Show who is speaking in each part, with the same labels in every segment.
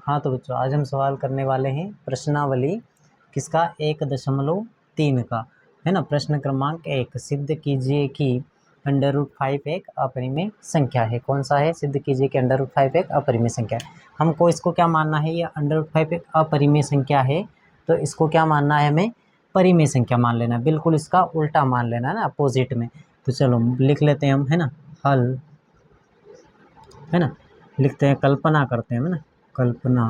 Speaker 1: हाँ तो बच्चों, आज हम सवाल करने वाले हैं प्रश्नावली किसका 1.3 का, है ना। प्रश्न क्रमांक 1, सिद्ध कीजिए कि √5 एक अपरिमेय संख्या है। कौन सा है? सिद्ध कीजिए कि √5 एक अपरिमेय संख्या है। हमको इसको क्या मानना है? ये √5 एक अपरिमेय संख्या है, तो इसको क्या मानना है? हमें परिमेय संख्या मान लेना, बिल्कुल इसका उल्टा मान लेना है ना, अपोजिट में। तो चलो लिख लेते हैं हम, है ना। हल, है ना, लिखते हैं, कल्पना करते हैं, है ना। कल्पना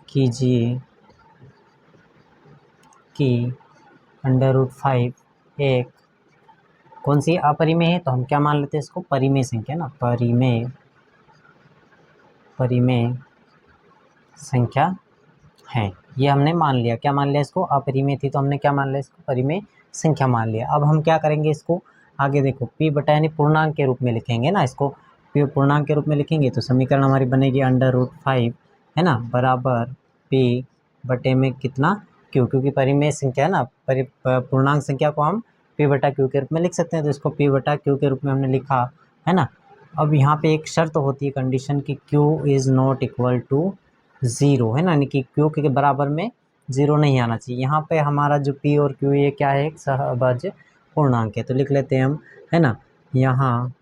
Speaker 1: कीजिए कि √5 एक कौन सी अपरिमेय है, तो हम क्या मान लेते हैं इसको? परिमेय संख्या ना, परिमेय संख्या है। ये हमने मान लिया। क्या मान लिया इसको? अपरिमेय थी तो हमने क्या मान लिया इसको? परिमेय संख्या मान लिया। अब हम क्या करेंगे इसको आगे? देखो, p बटा यानी पूर्णांक के रूप में लिखेंगे ना इसको। p पूर्णांक के रूप में लिखेंगे तो समीकरण हमारी बनेगी √5, है ना, बराबर p बटे में कितना? q, क्योंकि परिमेय संख्या है ना, पूर्णांक संख्या को हम p बटा q के रूप में लिख सकते हैं, तो इसको p बटा q के रूप में हमने लिखा, है ना। अब यहाँ पे एक शर्त होती है, कंडीशन की q is not equal to 0, है ना, यानी कि q के बराबर में 0 नहीं आना चाहिए। यहाँ पे हमारा जो p और q ये क्या है? एक सहअभाज्य पूर्णांक है। तो लिख लेते हैं हम, है ना, यहाँ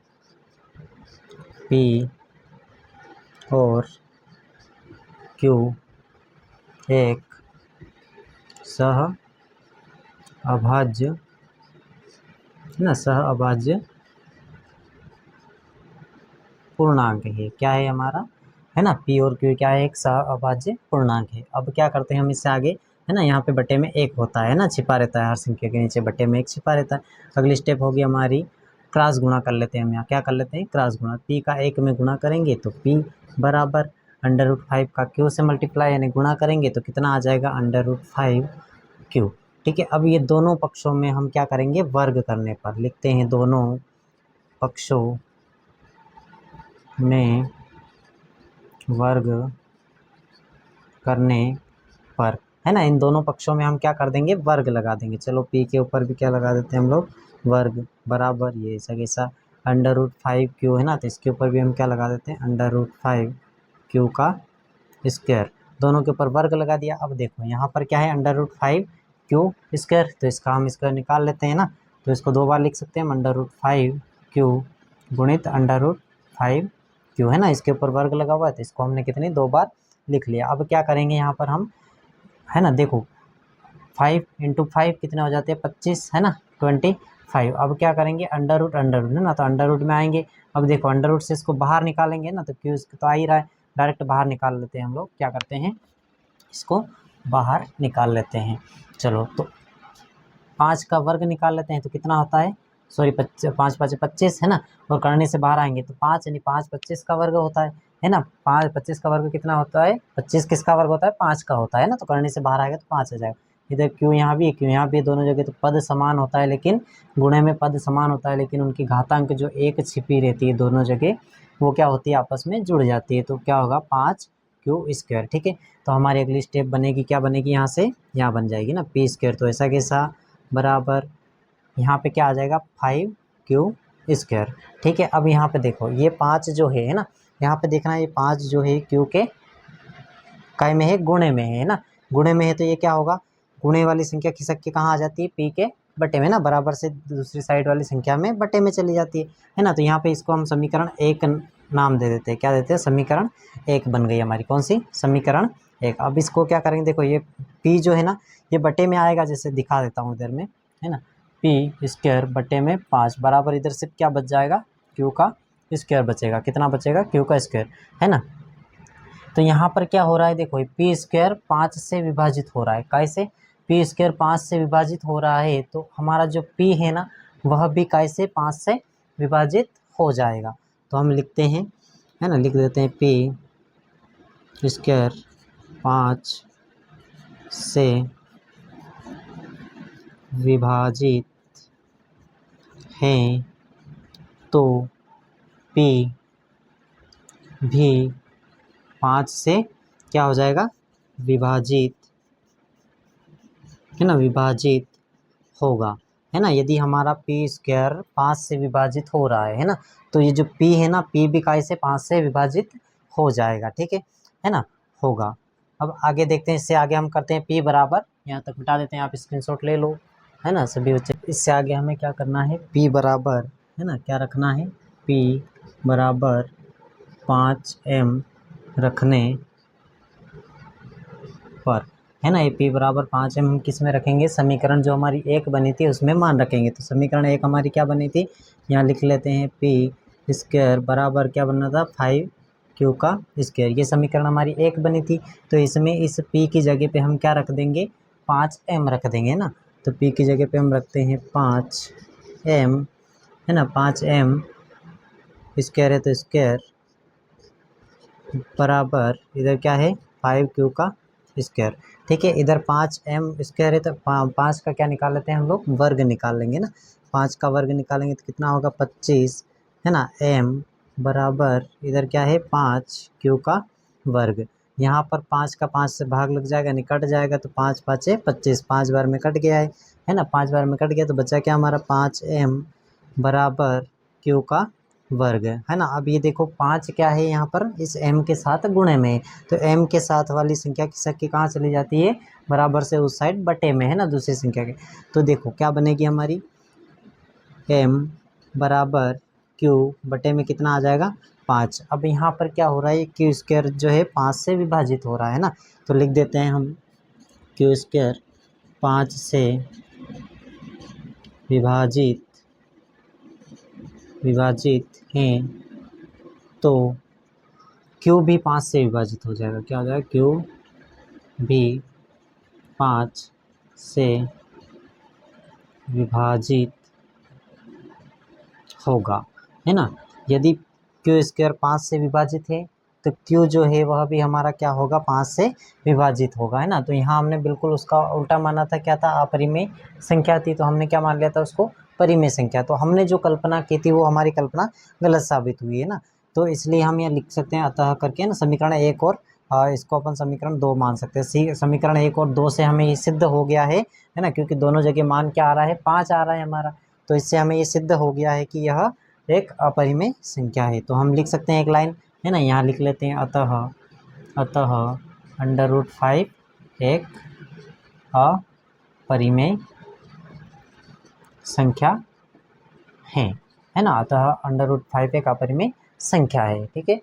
Speaker 1: p और q एक सहअभाज्य, है ना, सहअभाज्य पूर्णांक है। क्या है हमारा? है ना, p और q क्या है? एक सहअभाज्य पूर्णांक है। अब क्या करते हैं हम इससे आगे, है ना, यहाँ पे बटे में एक होता है ना, छिपा रहता है, हर संख्या के नीचे बटे में एक छिपा रहता है। अगली स्टेप होगी हमारी क्रॉस गुणा कर लेते हैं हम। यहाँ क्या कर लेते हैं? क्रॉस गुणा। p का 1 में गुणा करेंगे तो p बराबर √5 का q से मल्टीप्लाई यानी गुणा करेंगे तो कितना आ जाएगा? √5q। ठीक है। अब ये दोनों पक्षों में हम क्या करेंगे? वर्ग करने पर लिखते हैं, दोनों पक्षों में वर्ग करने पर, है ना, इन दोनों पक्षों में हम क्या कर देंगे? वर्ग लगा देंगे। चलो p के ऊपर भी क्या लगा देते हैं हम लोग? वर्ग, बराबर ये ऐसा कैसा √5q, है ना, तो इसके ऊपर भी हम क्या लगा देते हैं? √5q का स्क्वायर। दोनों के ऊपर वर्ग लगा दिया। अब देखो यहाँ पर क्या है? √5q स्क्वायर, तो इसका हम स्क्वायर निकाल लेते हैं ना, तो इसको दो बार लिख सकते हैं हम, √5q गुणित √5q, है ना, इसके ऊपर वर्ग लगा हुआ है तो इसको हमने कितनी? दो बार लिख लिया। अब क्या करेंगे यहाँ पर हम, है ना, देखो 5 × 5 कितने हो जाते हैं? 25, है ना, 25। अब क्या करेंगे? अंडर रूट है ना, तो अंडर रूट में आएंगे। अब देखो अंडर रूट से इसको बाहर निकालेंगे ना, तो क्यों तो आ ही रहा है, डायरेक्ट बाहर निकाल लेते हैं हम लोग। क्या करते हैं? इसको बाहर निकाल लेते हैं। चलो तो 5 का वर्ग निकाल लेते हैं तो कितना होता है? सॉरी, 5 5 25, है ना, और करने से बाहर आएंगे तो 5 यानी 5 25 का वर्ग होता है ना। 5 25 का वर्ग कितना होता है? 25 किसका वर्ग होता है? 5 का होता है ना, तो करने से बाहर आएगा तो 5 आ जाएगा। इधर क्यों यहाँ भी, क्यों यहाँ भी, दोनों जगह तो पद समान होता है, लेकिन गुणे में पद समान होता है, लेकिन उनकी घातांक जो एक छिपी रहती है दोनों जगह, वो क्या होती है? आपस में जुड़ जाती है। तो क्या होगा? 5q²। ठीक है। तो हमारी अगली स्टेप बनेगी, क्या बनेगी? यहाँ से यहाँ बन जाएगी ना p²। तो ऐसा कैसा बराबर यहाँ पे क्या आ जाएगा? 5q²। ठीक है। अब यहाँ पे देखो ये 5 जो है ना, यहाँ पे देखना, ये 5 जो है q के काय में है? गुणे में है ना। गुणे में है तो ये क्या होगा? गुणे वाली संख्या खिसक के कहाँ आ जाती है? p के बटे में ना, बराबर से दूसरी साइड वाली संख्या में बटे में चली जाती है ना। तो यहाँ पे इसको हम समीकरण 1 नाम दे देते हैं। क्या देते हैं? समीकरण 1 बन गई हमारी। कौन सी? समीकरण 1। अब इसको क्या करेंगे? देखो ये p जो है ना, ये बटे में आएगा, जैसे दिखा देता हूँ इधर में, है ना, p² बटे में 5 बराबर इधर से क्या बच जाएगा? q का स्क्वायर बचेगा। कितना बचेगा? q का स्क्वायर, है ना। तो यहाँ पर क्या हो रहा है? देखो p² 5 से विभाजित हो रहा है। कैसे? p² 5 से विभाजित हो रहा है तो हमारा जो p है ना, वह भी कैसे? 5 से विभाजित हो जाएगा। तो हम लिखते हैं, है ना, लिख देते हैं p² 5 से विभाजित हैं तो p भी 5 से क्या हो जाएगा? विभाजित, है ना, विभाजित होगा, है ना। यदि हमारा p² 5 से विभाजित हो रहा है ना, तो ये जो p है ना, p भी काय से 5 से विभाजित हो जाएगा, ठीक है ना, होगा। अब आगे देखते हैं, इससे आगे हम करते हैं p बराबर, यहाँ तक मिटा देते हैं, आप स्क्रीनशॉट ले लो, है ना सभी बच्चे। इससे आगे हमें क्या करना है, p बराबर, है ना, क्या रखना है, p बराबर 5m रखने पर, है ना, ये p बराबर 5m हम किस में रखेंगे, समीकरण जो हमारी एक बनी थी उसमें मान रखेंगे। तो समीकरण एक हमारी क्या बनी थी, यहाँ लिख लेते हैं p स्क्वायर बराबर क्या बनना था, 5q का स्क्वायर। ये समीकरण हमारी एक बनी थी, तो इसमें इस p की जगह पे हम क्या रख देंगे, 5m रख देंगे, है ना। तो p की जगह पे हम रखते हैं 5m, है ना, 5m स्क्वायर है तो स्क्वायर बराबर इधर क्या है, 5q का स्क्वायर, ठीक है। इधर 5m स्क्वायर है तो 5 का क्या निकाल लेते हैं हम लोग, वर्ग निकाल लेंगे ना। 5 का वर्ग निकालेंगे तो कितना होगा, 25, है ना। m बराबर इधर क्या है, 5q का वर्ग। यहाँ पर 5 का 5 से भाग लग जाएगा, निकट जाएगा, तो 5 5 25, 5 बार में कट गया है ना, 5 बार में कट गया, तो बचा क्या हमारा, 5m बराबर q का वर्ग, है ना। अब ये देखो 5 क्या है यहाँ पर, इस m के साथ गुणे में है, तो m के साथ वाली संख्या की शक्ति कहाँ चली जाती है, बराबर से उस साइड बटे में, है ना, दूसरी संख्या के। तो देखो क्या बनेगी हमारी, m बराबर q बटे में कितना आ जाएगा, 5। अब यहाँ पर क्या हो रहा है, q स्क्वायर जो है 5 से विभाजित हो रहा है ना, तो लिख देते हैं हम q स्क्वायर 5 से विभाजित हैं, तो q भी 5 से विभाजित हो जाएगा, क्या हो जाएगा, q भी 5 से विभाजित होगा, है ना। यदि q स्क्वायर 5 से विभाजित है तो q जो है वह भी हमारा क्या होगा, 5 से विभाजित होगा, है ना। तो यहाँ हमने बिल्कुल उसका उल्टा माना था, क्या था, अपरिमेय संख्या थी, तो हमने क्या मान लिया था उसको, परिमेय संख्या। तो हमने जो कल्पना की थी वो हमारी कल्पना गलत साबित हुई, है ना। तो इसलिए हम यह लिख सकते हैं अतः करके ना, समीकरण एक और इसको अपन समीकरण 2 मान सकते हैं। समीकरण 1 और 2 से हमें ये सिद्ध हो गया है ना, क्योंकि दोनों जगह मान क्या आ रहा है, 5 आ रहा है हमारा, तो इससे हमें ये सिद्ध हो गया है कि यह एक अपरिमेय संख्या है। तो हम लिख सकते हैं एक लाइन, है ना, यहाँ लिख लेते हैं, अतः अतः √5 एक अपरिमेय संख्या है ना, अतः √5 एक अपरिमेय संख्या है, ठीक है।